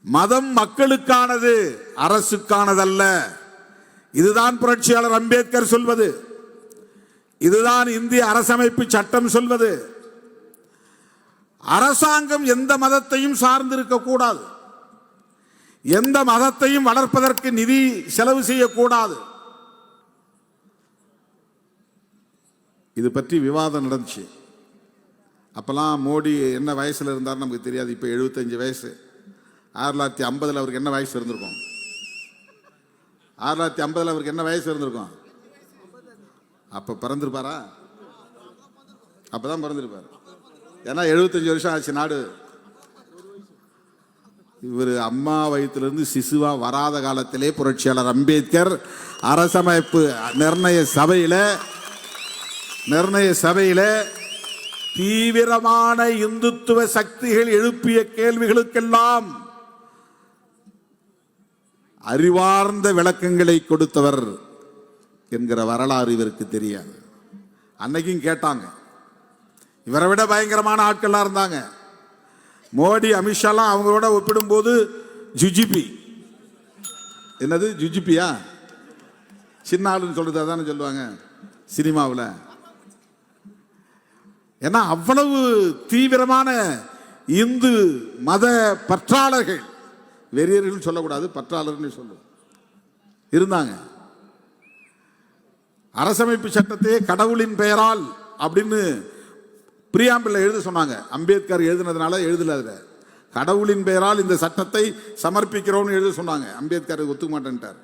மதம் மக்களுக்கானது, அரசுக்கானதல்ல. இதுதான் புரட்சியாளர் அம்பேத்கர் சொல்வது. இதுதான் இந்திய அரசமைப்பு சட்டம் சொல்வது. அரசாங்கம் எந்த மதத்தையும் சார்ந்திருக்க கூடாது. எந்த மதத்தையும் வளர்ப்பதற்கு நிதி செலவு செய்யக்கூடாது. இது பற்றி விவாதம் நடந்துச்சு. அப்பெல்லாம் மோடி என்ன வயசுல இருந்தார் நமக்கு தெரியாது. இப்ப 75 வயசு. 1950 அவருக்கு என்ன வயசு இருந்திருக்கும்? 1950 அவருக்கு என்ன வயசு இருந்திருக்கும்? அப்ப பிறந்திருப்பாரா? அப்பதான் பிறந்திருப்பாரு. ஏன்னா 75 வருஷம் ஆச்சு நாடு. இவர் அம்மா வயிற்றிலிருந்து சிசுவா வராத காலத்திலே புரட்சியாளர் அம்பேத்கர் அரசமைப்பு நிர்ணய சபையில தீவிரமான இந்துத்துவ சக்திகள் எழுப்பிய கேள்விகளுக்கெல்லாம் அறிவார்ந்த விளக்கங்களை கொடுத்தவர் என்கிற வரலாறு இவருக்கு தெரியாது. அன்னைக்கும் கேட்டாங்க. இவரை விட பயங்கரமான ஆட்கள்லாம் இருந்தாங்க. மோடி, அமித்ஷாலாம் அவங்களோட ஒப்பிடும்போது ஜுஜிபி. என்னது ஜுஜிபியா? சின்ன ஆளுன்னு சொல்றது அதானே சொல்லுவாங்க சினிமாவில். ஏன்னா அவ்வளவு தீவிரமான இந்து மத பற்றாளர்கள், வெறியர்கள் சொல்லக்கூடாது, பற்றாளர்கள் சொல்லுவோம், இருந்தாங்க. அரசமைப்பு சட்டத்தையே கடவுளின் பெயரால் அப்படின்னு பிரியாம்பிள் எழுத சொன்னாங்க. அம்பேத்கர் எழுதினதுனால எழுதல. கடவுளின் பெயரால் இந்த சட்டத்தை சமர்ப்பிக்கிறோம்னு எழுத சொன்னாங்க. அம்பேத்கர் ஒத்துக்க மாட்டேன்ட்டார்.